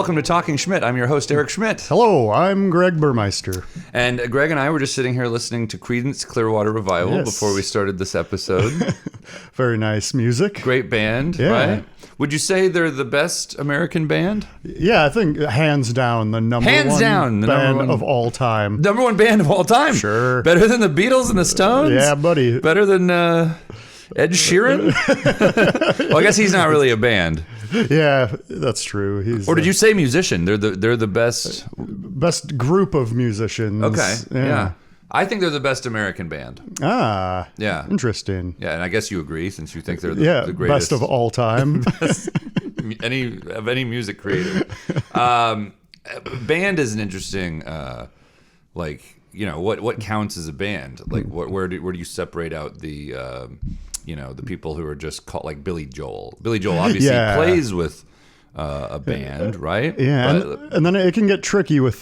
welcome to Talking Schmidt. I'm your host, Eric Schmidt. Hello, I'm Greg Burmeister. And Greg and I were just sitting here listening to Creedence Clearwater Revival before we started this episode. Very nice music. Great band, right? Would you say they're the best American band? Yeah, I think hands down the number one band of all time. Number one band of all time? Sure. Better than the Beatles and the Stones? Yeah, buddy. Better than Ed Sheeran? Well, I guess he's not really a band. Yeah, that's true. Or did you say musician? They're the best group of musicians. Okay. Yeah. I think they're the best American band. Ah. Yeah. Interesting. Yeah, and I guess you agree since you think they're the greatest. Best of all time. any music creator. Band is an interesting what counts as a band? Like where do you separate out the the people who are just called like Billy Joel. Billy Joel obviously plays with a band, right? Yeah, and then it can get tricky with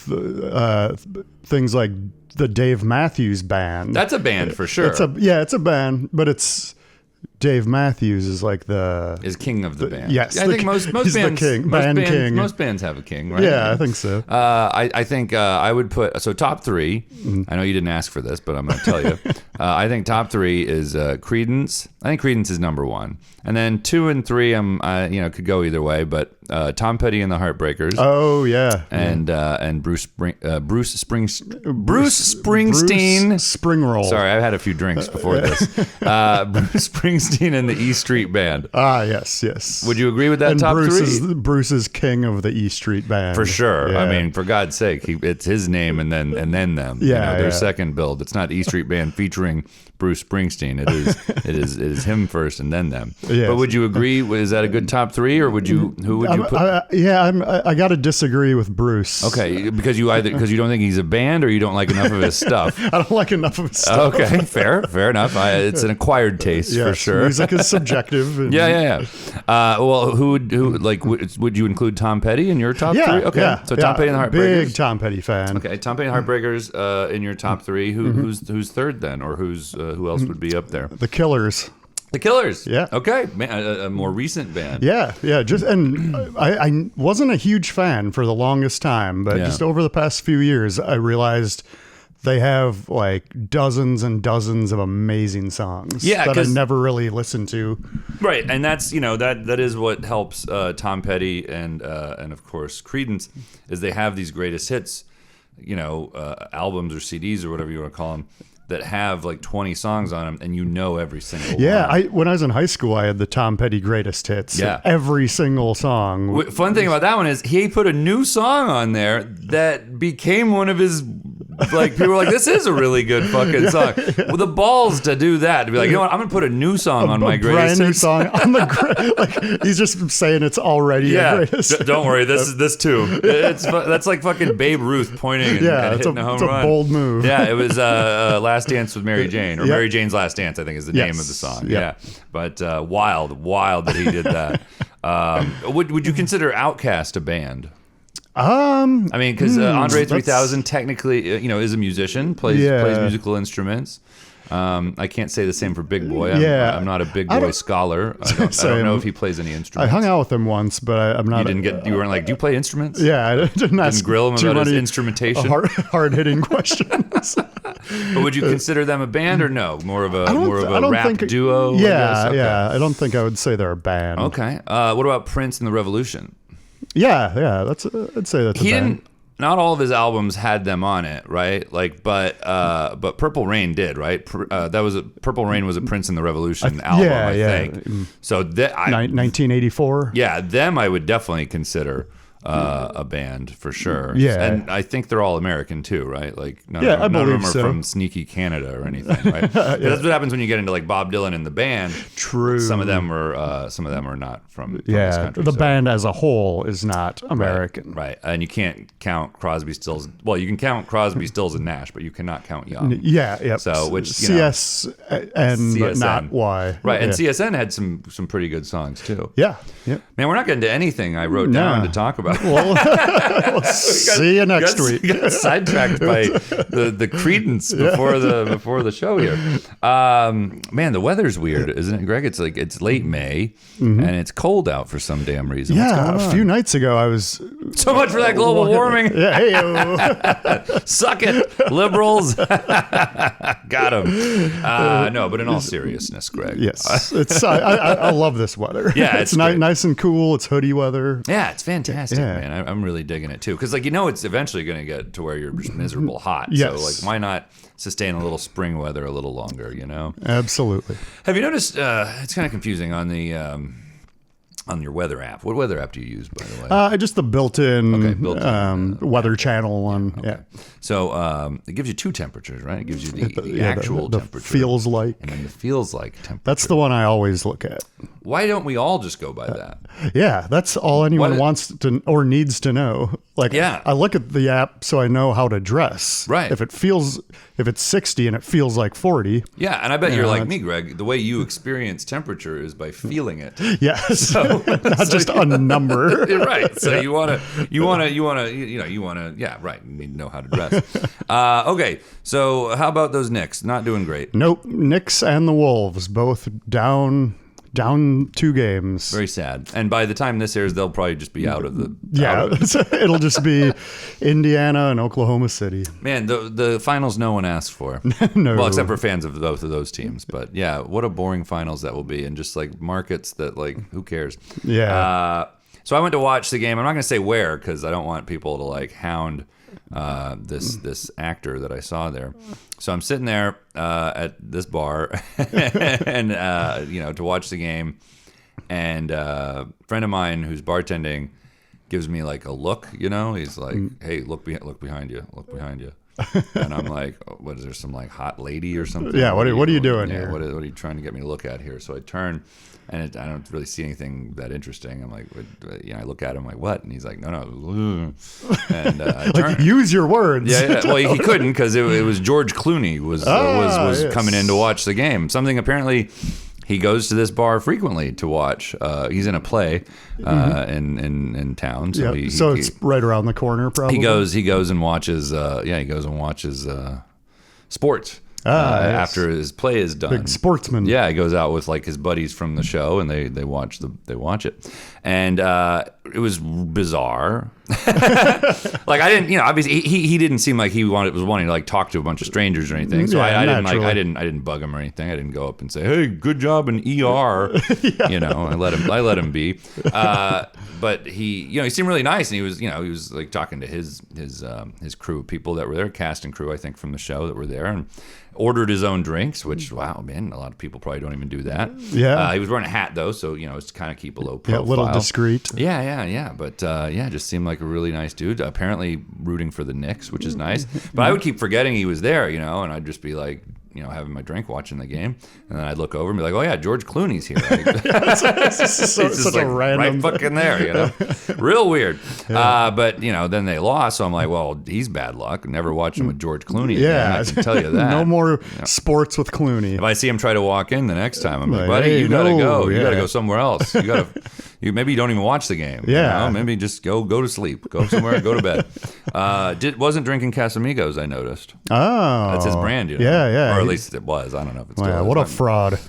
things like the Dave Matthews Band. That's a band for sure. It's a band, but it's Dave Matthews is like is king of the band. Yes, I think most bands, king. Most bands have a king, right? Yeah, I think so. I think I would put top three. I know you didn't ask for this, but I'm going to tell you. I think top three is Creedence. I think Creedence is number one, and then 2 and 3. Could go either way, but Tom Petty and the Heartbreakers. Oh yeah, and Bruce Springsteen. Bruce Springroll. Sorry, I've had a few drinks before this. Bruce Springsteen and the E Street Band. Ah, yes. Would you agree with that top three? Bruce is king of the E Street Band. For sure. Yeah. I mean, for God's sake, it's his name and then them. Yeah, their second build. It's not E Street Band featuring Bruce Springsteen. It is him first and then them. Yes. But would you agree? Is that a good top three, or who would you put? I got to disagree with Bruce. Okay, because you don't think he's a band, or you don't like enough of his stuff. I don't like enough of his stuff. Okay, fair enough. It's an acquired taste for sure. Music is subjective. Yeah. Well, would you include Tom Petty in your top three? Okay, yeah. So Tom Petty and the Heartbreakers. Big Tom Petty fan. Okay, Tom Petty and Heartbreakers in your top three. Who's third then, or who else would be up there? The Killers. The Killers. Yeah. Okay. A more recent band. Yeah. I wasn't a huge fan for the longest time, but just over the past few years, I realized they have like dozens and dozens of amazing songs that I never really listened to. Right, and that's that is what helps Tom Petty and of course Creedence is they have these greatest hits, albums or CDs or whatever you want to call them, that have like 20 songs on them, and every single one. When I was in high school, I had the Tom Petty greatest hits. Yeah, every single song. Fun thing about that one is he put a new song on there that became one of his. Like people were like, this is a really good fucking song. With the balls to do that, to be like, you know what, I'm gonna put a new song on my greatest. Brand new song on the he's just saying it's already the greatest. Don't worry, this too. That's like fucking Babe Ruth pointing and hitting a home run. It's a bold move. Yeah, it was Last Dance with Mary Jane, or Mary Jane's Last Dance, I think is the name of the song. Yeah, but wild that he did that. Would you consider Outkast a band? I mean, because Andre 3000 technically, is a musician, plays musical instruments. I can't say the same for Big Boy. I'm not a Big Boy scholar. I don't know if he plays any instruments. I hung out with him once, but I'm not. You weren't like, do you play instruments? Yeah, I didn't grill him about his instrumentation. Hard-hitting questions. But would you consider them a band or no? More of a rap duo? Yeah. I don't think I would say they're a band. Okay. What about Prince and the Revolution? Yeah. I'd say that's a band. Not all of his albums had them on it, right? But Purple Rain did, right? Purple Rain was a Prince and the Revolution album, I think. So 1984. Yeah, them I would definitely consider a band for sure. Yeah, and I think they're all American too, right? Like none of them are from sneaky Canada or anything, right? That's what happens when you get into like Bob Dylan and the band. True. Some of them are not from this country. The band as a whole is not American, right? And you can't count Crosby, Stills. Well, you can count Crosby, Stills, and Nash, but you cannot count Young. Yeah. So which CSN, but not Y. Right, and CSN had some pretty good songs too. Yeah. Man, we're not getting to anything I wrote down to talk about. We'll see you next week. We got sidetracked by the Creedence before the show here. Man, the weather's weird, isn't it, Greg? It's late May and it's cold out for some damn reason. Yeah, a few nights ago I was So much for that global warming. Yeah, hey, Suck it, liberals. Got him. No, but in all seriousness, Greg. yes, it's. I love this weather. Yeah, it's nice and cool. It's hoodie weather. Yeah, it's fantastic, Yeah. man. I'm really digging it too, because it's eventually going to get to where you're just miserable hot. Yes. So why not sustain a little spring weather a little longer? Absolutely. Have you noticed? It's kind of confusing on the. On your weather app. What weather app do you use, by the way? Just the built-in, built-in, weather channel one. Okay. Yeah. So it gives you two temperatures, right? It gives you the actual the temperature. feels like. And then the feels like temperature. That's the one I always look at. Why don't we all just go by that? Yeah, that's all anyone wants to or needs to know. Like, Yeah. I look at the app so I know how to dress. Right. If it's 60 and it feels like 40. Yeah, and I bet you're like me, Greg. The way you experience temperature is by feeling it. Yes. Not just a number. Right. So you want to, yeah, right. You need to know how to dress. Okay. So how about those Knicks? Not doing great. Nope. Knicks and the Wolves both down 2 games. Very sad. And by the time this airs, they'll probably just be out of the. Yeah, it'll just be Indiana and Oklahoma City. Man, the finals no one asked for. No. Well, except for fans of both of those teams. But yeah, what a boring finals that will be, and just like markets that who cares? Yeah. So I went to watch the game. I'm not going to say where because I don't want people to hound this actor that I saw there. So I'm sitting there at this bar and to watch the game, and a friend of mine who's bartending gives me a look. He's like, "Hey, look behind you, look behind you." And I'm like, oh, "What is there? Some hot lady or something?" Yeah. What are you doing here? What are you trying to get me to look at here? So I turn. And I don't really see anything that interesting. I'm like, I look at him like, what? And he's like, no. And I turn. Use your words. Yeah. Well, he couldn't because it was George Clooney was yes. coming in to watch the game. Something apparently he goes to this bar frequently to watch. He's in a play in town. So, it's right around the corner, probably. He goes and watches. Sports. Yes. After his play is done, big sportsman. Yeah, he goes out with his buddies from the show, and they watch it, and it was bizarre. I didn't, obviously he didn't seem like he was wanting to talk to a bunch of strangers or anything. So I didn't bug him or anything. I didn't go up and say, "Hey, good job in ER." Yeah. I let him be. But he seemed really nice, and he was talking to his crew of people that were there, cast and crew, I think, from the show that were there, and ordered his own drinks, which, wow, man, a lot of people probably don't even do that. Yeah. He was wearing a hat, though, so, it's to kind of keep a low profile. Yeah, a little discreet. Yeah. But, just seemed like a really nice dude. Apparently rooting for the Knicks, which is nice. But I would keep forgetting he was there, and I'd just be having my drink, watching the game, and then I'd look over and be like, "Oh yeah, George Clooney's here." It's just such a random, right fucking there, real weird. Yeah. But then they lost, so I'm like, "Well, he's bad luck. Never watch him with George Clooney." Yeah, again. I can tell you that. No more sports with Clooney. If I see him try to walk in the next time, I'm like, "Buddy, you gotta go. You gotta go somewhere else. Maybe you don't even watch the game. Yeah, maybe just go to sleep. Go somewhere. Go to bed." Wasn't drinking Casamigos. I noticed. Oh, that's his brand. Yeah. Or at least it was. I don't know if it's still. What a fraud.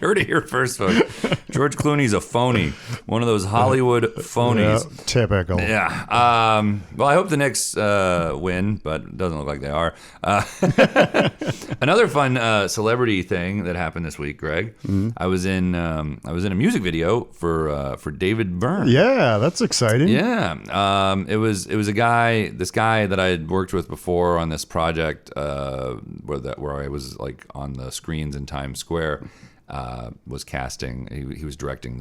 Heard it here first, folks. George Clooney's a phony. One of those Hollywood phonies. Yeah, typical. Yeah. Well, I hope the Knicks win, but it doesn't look like they are. Another fun celebrity thing that happened this week, Greg. Mm-hmm. I was in a music video for David Byrne. Yeah, that's exciting. Yeah. It was this guy that I had worked with before on this project where I was on the screens in Times Square. Was casting. He was directing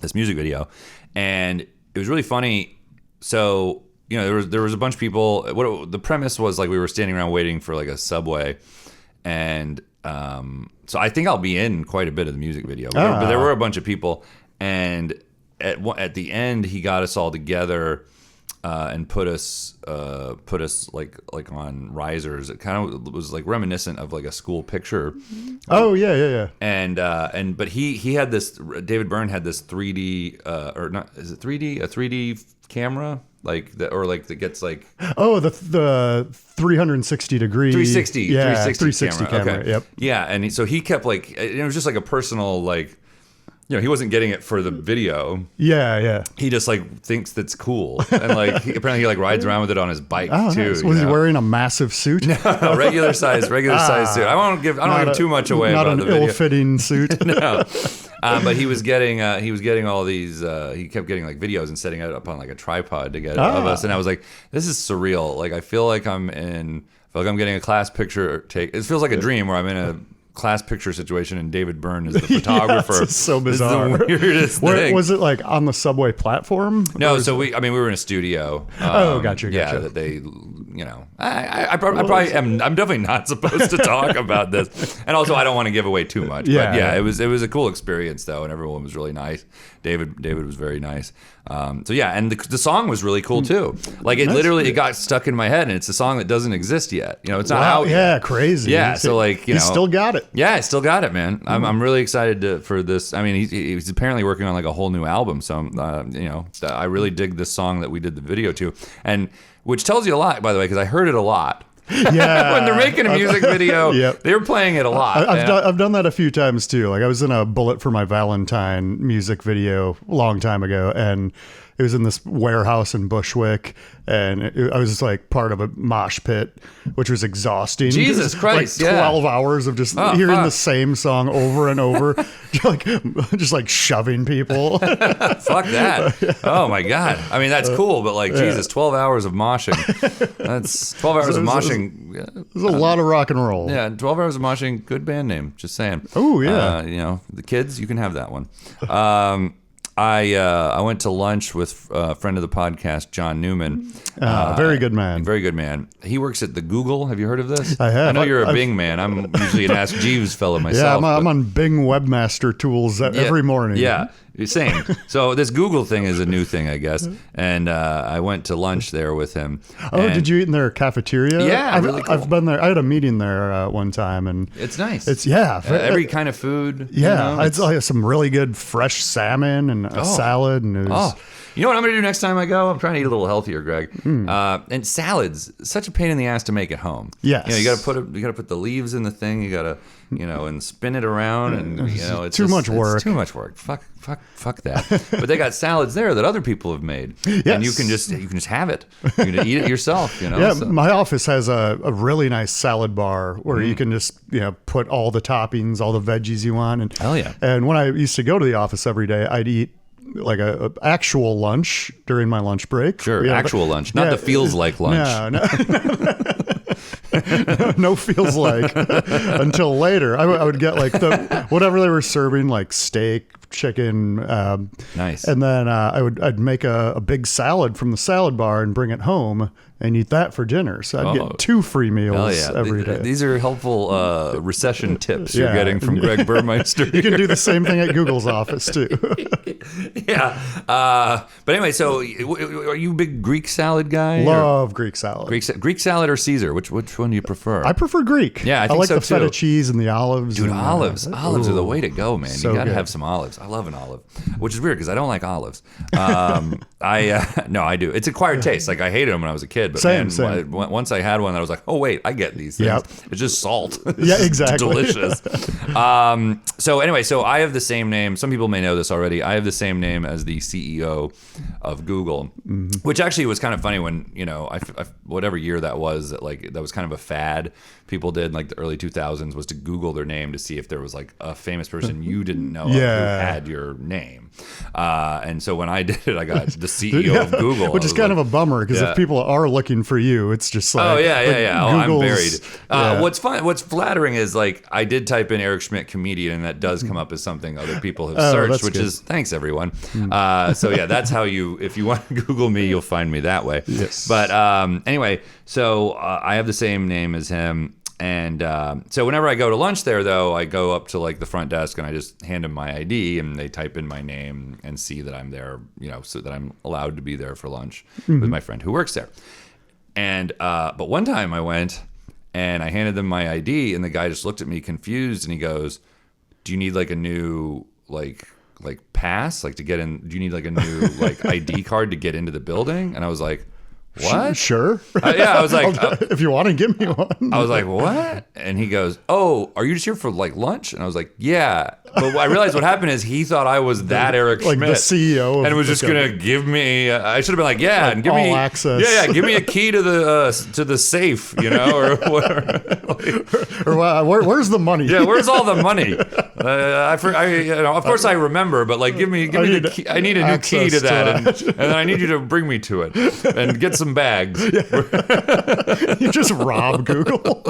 this music video, and it was really funny. So there was a bunch of people. The premise was we were standing around waiting for a subway, and so I think I'll be in quite a bit of the music video. But there were a bunch of people, and at the end he got us all together. And put us on risers. It kind of was reminiscent of a school picture. Oh yeah. But he had this. David Byrne had this 3D or not? Is it 3D? A 3D camera that gets Oh, the 360 degree. 360. Yeah, 360 camera. Okay. Yep. Yeah, and so he kept it was just a personal he wasn't getting it for the video. Yeah. He just like thinks that's cool, and like apparently he like rides around with it on his bike too. Nice. Was he wearing a massive suit? No, regular size suit. I don't give too much away not about an the video. ill-fitting suit. No. But he was getting all these. He kept getting like videos and setting it up on like a tripod to get it of us, and I was like, "This is surreal." Like I feel like I'm getting a class picture take. It feels like a dream where I'm in a class picture situation and David Byrne is the photographer. It's so bizarre. This is the weirdest thing. Was it like on the subway platform? No, so we were in a studio. Gotcha. Yeah, that they, I probably am. I'm definitely not supposed to talk about this, and also I don't want to give away too much. Yeah, but yeah, it was a cool experience though, and everyone was really nice. David was very nice. So yeah, and the song was really cool too. Like it got stuck in my head, and it's a song that doesn't exist yet. It's not out yet. Yeah, crazy. Yeah, so like he still got it. Yeah, I still got it, man. I'm really excited for this. I mean, he's apparently working on like a whole new album. So I really dig this song that we did the video to, and which tells you a lot, by the way, because I heard it a lot. Yeah, when they're making a music video, they were playing it a lot. I've done that a few times too. Like I was in a Bullet for My Valentine music video a long time ago, and it was in this warehouse in Bushwick, and I was just like part of a mosh pit, which was exhausting. Jesus Christ! Like 12 hours of just hearing the same song over and over, just like shoving people. Fuck that! Oh my god! I mean, that's cool, but like Jesus, 12 hours of moshing. That's 12 hours of moshing. There's a lot of rock and roll. Yeah, 12 hours of moshing. Good band name. Just saying. Oh yeah. The kids, you can have that one. I went to lunch with a friend of the podcast, John Newman. Very good man. Very good man. He works at the Google. Have you heard of this? I have. I know you're a Bing man. I'm usually an Ask Jeeves fellow myself. Yeah, I'm on Bing Webmaster Tools every morning. Yeah. Same. So this Google thing is a new thing, I guess. And I went to lunch there with him. Oh, did you eat in their cafeteria? Yeah, really cool. I've been there. I had a meeting there one time, and it's nice. It's every kind of food. Yeah, it's like some really good fresh salmon and a salad, and it was. You know what I'm going to do next time I go? I'm trying to eat a little healthier, Greg. And salads, such a pain in the ass to make at home. Yes. You got to put the leaves in the thing. You got to, and spin it around, and it's too much work. It's too much work. Fuck that. But they got salads there that other people have made, and you can just have it. You can eat it yourself. Yeah, so. My office has a really nice salad bar where you can just put all the toppings, all the veggies you want. And hell yeah. And when I used to go to the office every day, I'd eat like a actual lunch during my lunch break. Sure, actual lunch, not the feels like lunch. No feels like until later. I would get like whatever they were serving, like steak, chicken. Nice. And then I'd make a big salad from the salad bar and bring it home and eat that for dinner. So I'd get 2 free meals every day. These are helpful recession tips you're getting from Greg Burmeister. You can do the same thing at Google's office too. Yeah. But anyway, so are you a big Greek salad guy? Love Greek salad. Greek salad or Caesar? Which one do you prefer? I prefer Greek. Yeah, I think like so the feta too. cheese and the olives. Dude, olives are the way to go, man. So you got to good. have some olives. I love an olive, which is weird because I don't like olives. I do. It's acquired taste. Like I hated them when I was a kid, but same. Once I had one, I was like, oh wait, I get these things. Yep. It's just salt. Yeah, exactly. Delicious. So anyway, so I have the same name. Some people may know this already. I have the same name as the CEO of Google, which actually was kind of funny when whatever year that was, that was kind of a fad people did in like the early 2000s was to Google their name to see if there was like a famous person you didn't know of who had your name. And so when I did it, I got the CEO of Google, which is kind of a bummer because if people are looking for you, it's just like, I'm buried. What's flattering is like I did type in Eric Schmidt comedian, and that does come up as something other people have searched, which is thanks everyone. So yeah, that's how if you want to Google me, you'll find me that way. Yes. But anyway, so I have the same name as him. And so whenever I go to lunch there, though, I go up to like the front desk and I just hand them my ID, and they type in my name and see that I'm there, so that I'm allowed to be there for lunch with my friend who works there. And but one time I went and I handed them my ID, and the guy just looked at me confused, and he goes, "Do you need like a new like pass, like to get in? Do you need like a new like ID card to get into the building?" And I was like, what? Sure. Yeah, I was like, if you want to give me one. I was like, what? And he goes, oh, are you just here for like lunch? And I was like, yeah. But I realized what happened is he thought I was that Eric Schmidt, the CEO, and was just gonna give me. I should have been like, yeah, and give all me access. Yeah, give me a key to the safe, or whatever. Or where's the money? Yeah, where's all the money? Of course I remember, but like, give me the key. I need a new key to that, and then I need you to bring me to it and get some bags. You just rob Google.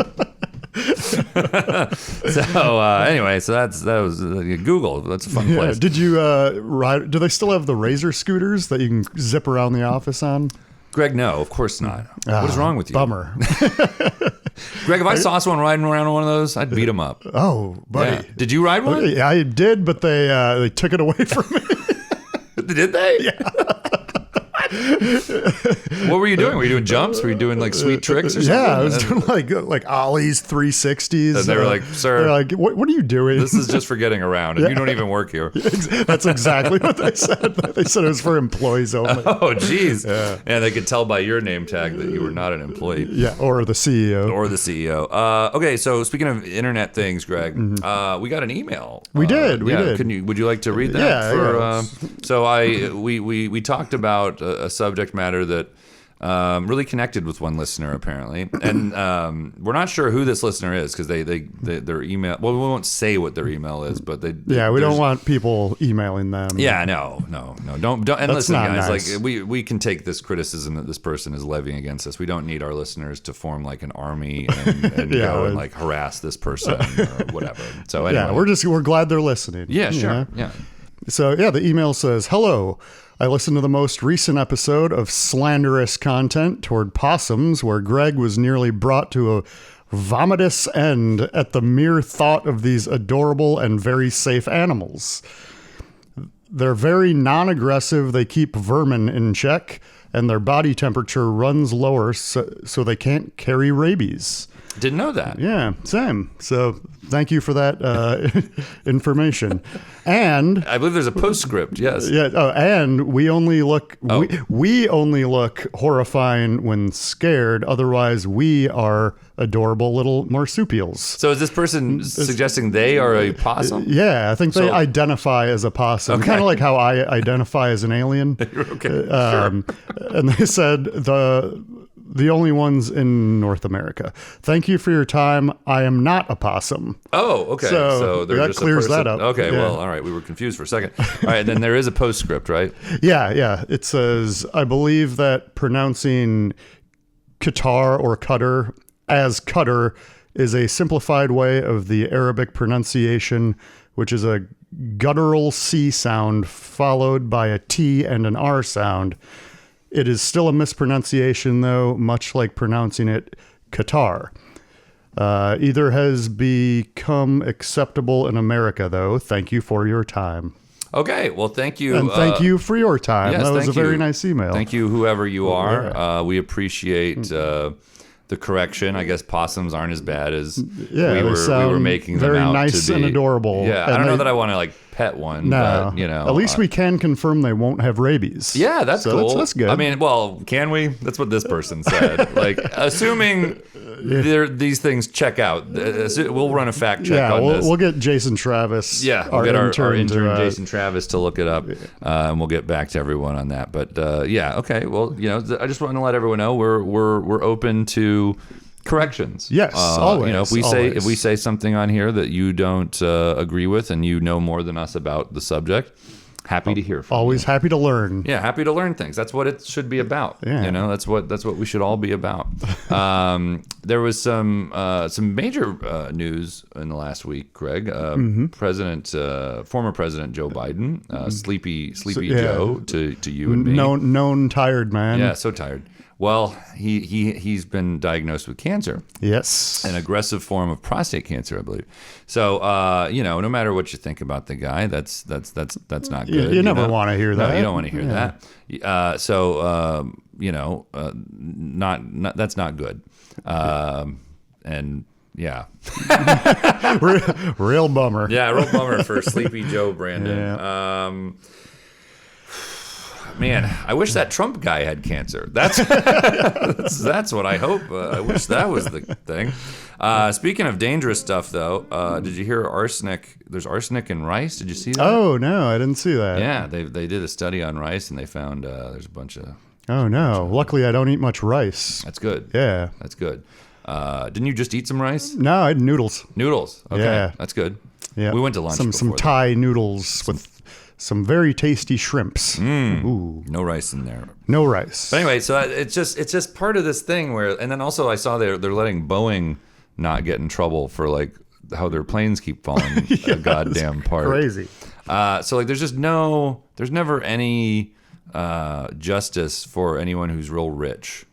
So anyway, so that was Google. That's a fun place. Did you ride? Do they still have the Razor scooters that you can zip around the office on? Greg, no, of course not. What is wrong with you? Bummer. Greg, if I saw someone riding around on one of those, I'd beat them up. Oh, buddy. Yeah. Did you ride one? Yeah, I did, but they took it away from me. Did they? Yeah. What were you doing? Were you doing jumps? Were you doing like sweet tricks or something? Yeah, I was doing like ollies, 360s. And they were like, sir, they're like, what are you doing? This is just for getting around, and you don't even work here. That's exactly what they said. They said it was for employees only. Oh, geez. Yeah. And they could tell by your name tag that you were not an employee. Yeah, or the CEO. Okay, so speaking of internet things, Greg, we got an email. We did. Would you like to read that? Yeah. So we talked about a subject matter that really connected with one listener apparently, and we're not sure who this listener is because their email. Well, we won't say what their email is, but we don't want people emailing them. Yeah, no, don't. And listen, guys, nice. like we can take this criticism that this person is levying against us. We don't need our listeners to form like an army and go and like harass this person or whatever. So anyway, we're glad they're listening. Yeah, sure. Yeah. So the email says, "Hello. I listened to the most recent episode of slanderous content toward possums where Greg was nearly brought to a vomitous end at the mere thought of these adorable and very safe animals. They're very non-aggressive. They keep vermin in check, and their body temperature runs lower so they can't carry rabies." Didn't know that. Yeah, same. So thank you for that information. And I believe there's a postscript. Yes. Yeah. Oh, and we only look we only look horrifying when scared. Otherwise, we are adorable little marsupials. So is this person suggesting they are a possum? Yeah, I think they identify as a possum, kind of like how I identify as an alien. Okay. Sure. And they said the only ones in North America. Thank you for your time. I am not a possum. Oh, okay. So they're that just clears a person. that up. Okay, Yeah. well, all right. We were confused for a second. All right, then there is a postscript, right? Yeah. It says, I believe that pronouncing Qatar or Qatar as Qatar is a simplified way of the Arabic pronunciation, which is a guttural C sound followed by a T and an R sound. It is still a mispronunciation, though, much like pronouncing it Qatar. Either has become acceptable in America, though. Thank you for your time. Okay, well, thank you. And thank you for your time. Yes, that was a very you. nice email. Thank you, whoever you are. Yeah. We appreciate the correction. I guess possums aren't as bad as we were making them very out nice to be. and adorable. Yeah, and I don't know that I want to like pet one. No, but, at least we can confirm they won't have rabies. Yeah, that's cool. That's good. I mean, well, can we? That's what this person said. Like, assuming these things check out, we'll run a fact check on this. We'll get Jason Travis. Yeah, we'll get our intern Jason Travis to look it up, and we'll get back to everyone on that. But okay. Well, I just want to let everyone know we're open to corrections. Yes, always. If we say something on here that you don't agree with, and you know more than us about the subject, happy to hear from you. Always happy to learn. Yeah, happy to learn things. That's what it should be about. Yeah. That's what we should all be about. There was some major news in the last week, Greg. Former President Joe Biden, Sleepy Joe to you and me. Known tired man. Yeah, so tired. Well, he's been diagnosed with cancer. Yes, an aggressive form of prostate cancer, I believe. So, no matter what you think about the guy, that's not good. You never want to hear that. No, you don't want to hear that. That's not good. And yeah, real bummer. Yeah, real bummer for Sleepy Joe Brandon. Yeah. Man, I wish that Trump guy had cancer. That's that's what I hope. I wish that was the thing. Speaking of dangerous stuff, though, did you hear arsenic? There's arsenic in rice. Did you see that? Oh no, I didn't see that. Yeah, they did a study on rice and they found there's a bunch of. Oh no! Luckily, I don't eat much rice. That's good. Yeah, that's good. Didn't you just eat some rice? No, I had noodles. Noodles. Okay, yeah, that's good. Yeah, we went to lunch. Some Thai noodles with some very tasty shrimps. Ooh, no rice in there. No rice. But anyway, so it's just part of this thing where, and then also I saw they're letting Boeing not get in trouble for like how their planes keep falling a goddamn part. Crazy. So like there's never any justice for anyone who's real rich.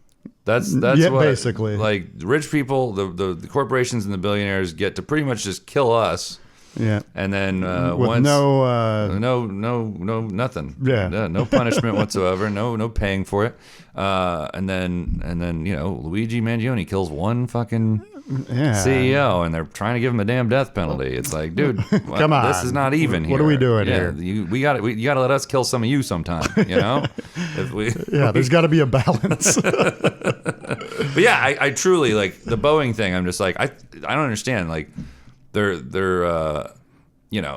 That's what basically, like rich people, the corporations and the billionaires get to pretty much just kill us. Yeah, and then with no nothing. Yeah, no punishment whatsoever. No paying for it. And then Luigi Mangione kills one fucking CEO, and they're trying to give him a damn death penalty. It's like, dude, come on, this is not even. What here. are we doing here? You got to let us kill some of you sometime. You know, there's got to be a balance. But yeah, I truly like the Boeing thing. I'm just like I don't understand like. They're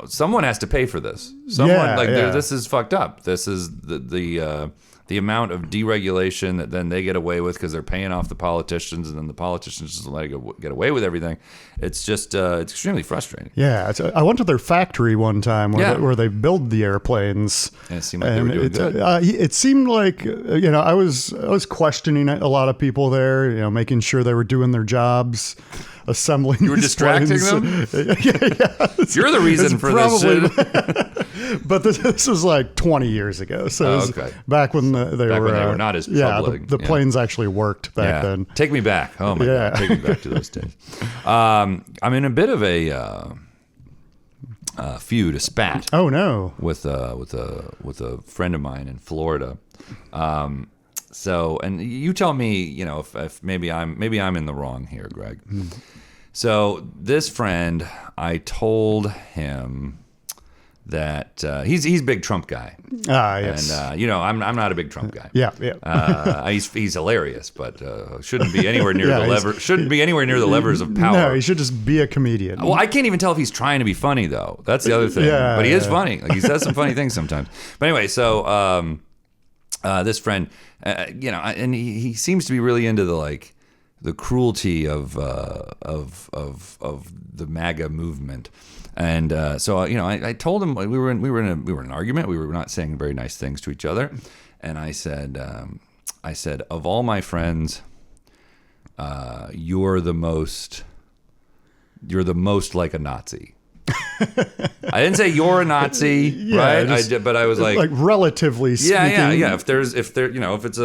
someone has to pay for this. This is fucked up. This is the amount of deregulation that then they get away with because they're paying off the politicians, and then the politicians just let it get away with everything. It's just it's extremely frustrating. Yeah, I went to their factory one time where they build the airplanes. And it seemed like they were doing good. It seemed like I was questioning a lot of people there, making sure they were doing their jobs. Assembling. You were distracting them? You're the reason for this shit. But this was like 20 years ago. So it was back when they were not as public. Yeah, the planes actually worked back then. Take me back. Oh my God. Take me back to those days. I'm in a bit of a feud, a spat. Oh no. With a friend of mine in Florida. So, and you tell me, if maybe I'm in the wrong here, Greg. So this friend, I told him that he's a big Trump guy. Yes. And I'm not a big Trump guy. Yeah. He's hilarious, but shouldn't be anywhere near the lever. Shouldn't be anywhere near the levers of power. No, he should just be a comedian. Well, I can't even tell if he's trying to be funny though. That's the other thing. But he is funny. Like he says some funny things sometimes. But anyway, so this friend, and he seems to be really into the cruelty of the MAGA movement. And so I told him we were in an argument. We were not saying very nice things to each other, and I said of all my friends, you're the most like a Nazi. I didn't say you're a Nazi, right? But I was like relatively speaking. Yeah. If it's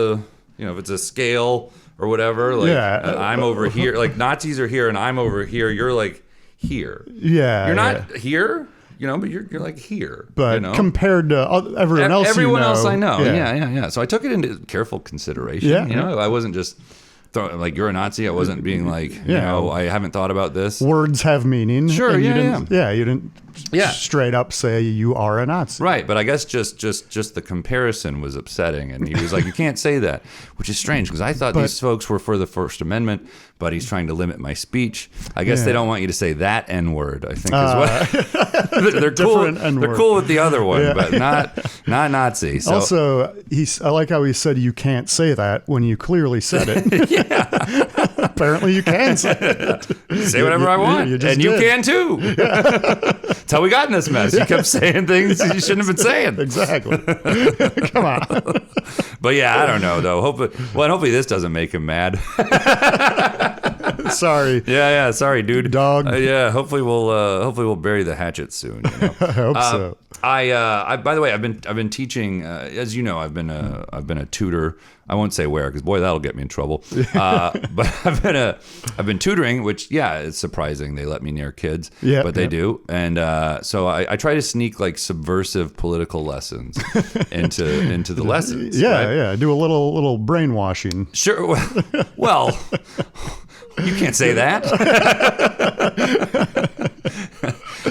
a scale or whatever, I'm over here. Like Nazis are here, and I'm over here. You're like here. Yeah. You're not here, but you're like here. But compared to everyone else, I know. Yeah. So I took it into careful consideration. Yeah. I wasn't just. Like you're a Nazi. I wasn't being like, I haven't thought about this. Words have meaning. Sure, you didn't straight up say you are a Nazi. Right, but I guess just the comparison was upsetting, and he was like, you can't say that, which is strange because I thought these folks were for the First Amendment, but he's trying to limit my speech. I guess they don't want you to say that N-word, I think is what. They're cool. N-word. They're cool with the other one, but not Nazi. So. Also, I like how he said you can't say that when you clearly said it. Yeah. Apparently you can say it. Say whatever I want. You can too. Yeah. That's how we got in this mess. You kept saying things you shouldn't have been saying. Exactly. Come on. But yeah, I don't know though. Hopefully this doesn't make him mad. Sorry. Yeah. Sorry, dude. Dog. Yeah. Hopefully we'll bury the hatchet soon. I hope so. I by the way, I've been teaching. As you know, I've been a tutor. I won't say where because boy, that'll get me in trouble. But I've been tutoring, which it's surprising they let me near kids. Yeah, but they do, and so I try to sneak like subversive political lessons into the lessons. Yeah, right? yeah. Do a little brainwashing. Sure. Well, you can't say that.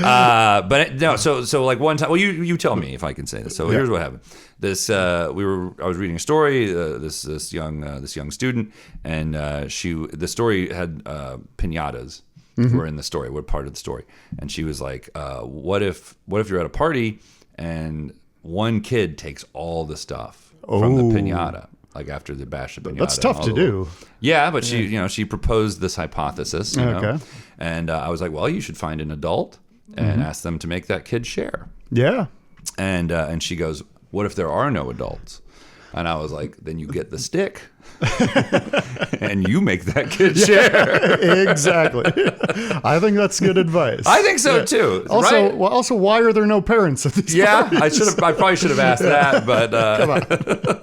But no, so like one time. Well, you tell me if I can say this. So here's what happened. I was reading a story. This young student, and the story had piñatas. Were in the story. Were part of the story, and she was like, "What if you're at a party and one kid takes all the stuff from the piñata?" Like after the bash of piñata. That's tough to do. Yeah, but she proposed this hypothesis, you know? And I was like, well, you should find an adult and ask them to make that kid share. Yeah. And she goes, what if there are no adults? And I was like, then you get the stick and you make that kid share. Exactly. I think that's good advice. I think so too. Also, right? Also, why are there no parents at these parties? I probably should have asked that, but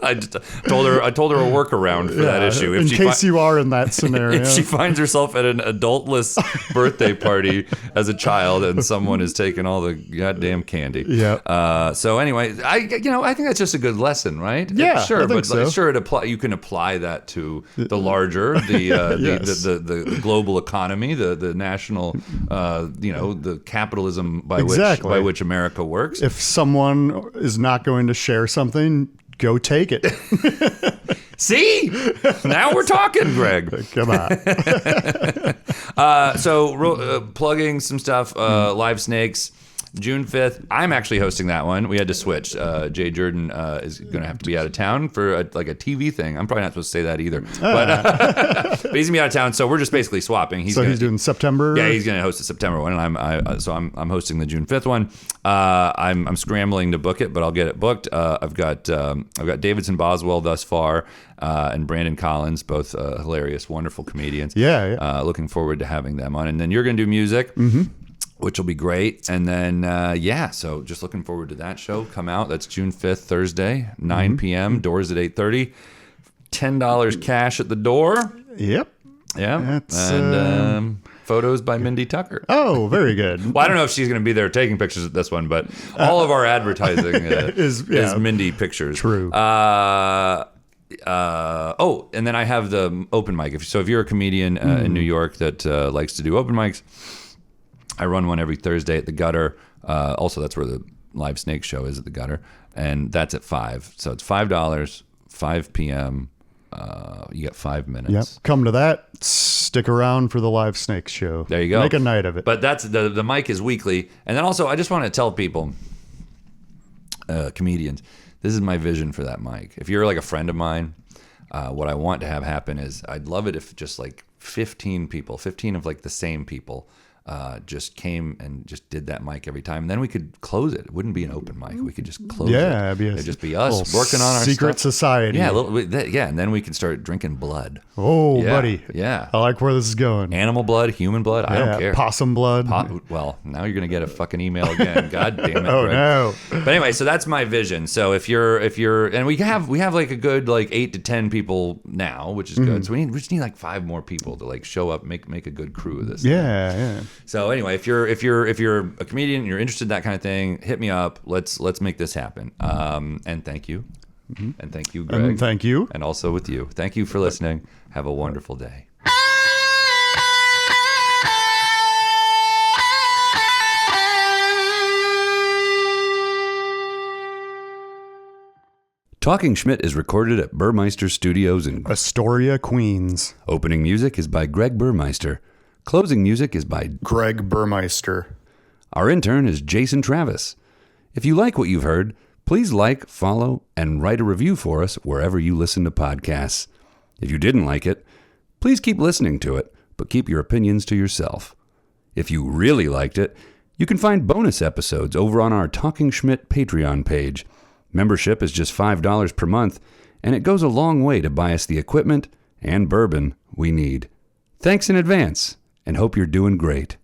I told her a workaround for that issue. In case you are in that scenario, if she finds herself at an adultless birthday party as a child and someone is taking all the goddamn candy. Yeah. So anyway, I think that's just a good lesson, right? Yeah, sure, I think so. Sure, you can apply that to the larger, the global economy, the national, the capitalism by which America works. If someone is not going to share something, go take it. See? Now we're talking, Greg. Come on. So plugging some stuff, Live Snakes. June 5th, I'm actually hosting that one. We had to switch. Jay Jordan is going to have to be out of town for a TV thing. I'm probably not supposed to say that either. But he's going to be out of town, so we're just basically swapping. He's doing September? Yeah, he's going to host the September one, and I'm hosting the June 5th one. I'm scrambling to book it, but I'll get it booked. I've got Davidson Boswell thus far, and Brandon Collins, both hilarious, wonderful comedians. Yeah. Looking forward to having them on. And then you're going to do music. Mm-hmm. Which will be great. And then, so just looking forward to that show. Come out. That's June 5th, Thursday, 9 p.m. Doors at 8:30. $10 cash at the door. Yep. Yeah. And photos by Mindy Tucker. Oh, very good. Well, I don't know if she's going to be there taking pictures at this one, but all of our advertising is Mindy pictures. True. And then I have the open mic. If you're a comedian in New York that likes to do open mics, I run one every Thursday at the Gutter. Also, that's where the Live Snake show is, at the Gutter. And that's at 5. So it's $5, 5 p.m. You get 5 minutes. Yep. Come to that. Stick around for the Live Snake show. There you go. Make a night of it. But that's the mic is weekly. And then also, I just want to tell people, comedians, this is my vision for that mic. If you're like a friend of mine, what I want to have happen is I'd love it if just like 15 of like the same people just came and just did that mic every time, and then we could close it. It wouldn't be an open mic. We could just close it. It'd just be us working on our secret stuff. society. Yeah, and then we can start drinking blood. Oh, yeah, buddy. Yeah. I like where this is going. Animal blood, human blood, I don't care. Possum blood. Well, now you're going to get a fucking email again. God damn it. Oh, Greg. no. But anyway, so that's my vision. So if you're and we have like a good like 8 to 10 people now, which is good. So we just need like 5 more people to like show up, make a good crew of this. Yeah. So anyway, if you're a comedian and you're interested in that kind of thing, hit me up. Let's make this happen. And thank you. And thank you, Greg. And thank you. And also with you. Thank you for listening. Have a wonderful day. Talking Schmidt is recorded at Burmeister Studios in Astoria, Queens. Opening music is by Greg Burmeister. Closing music is by Greg Burmeister. Our intern is Jason Travis. If you like what you've heard, please like, follow, and write a review for us wherever you listen to podcasts. If you didn't like it, please keep listening to it, but keep your opinions to yourself. If you really liked it, you can find bonus episodes over on our Talking Schmidt Patreon page. Membership is just $5 per month, and it goes a long way to buy us the equipment and bourbon we need. Thanks in advance, and hope you're doing great.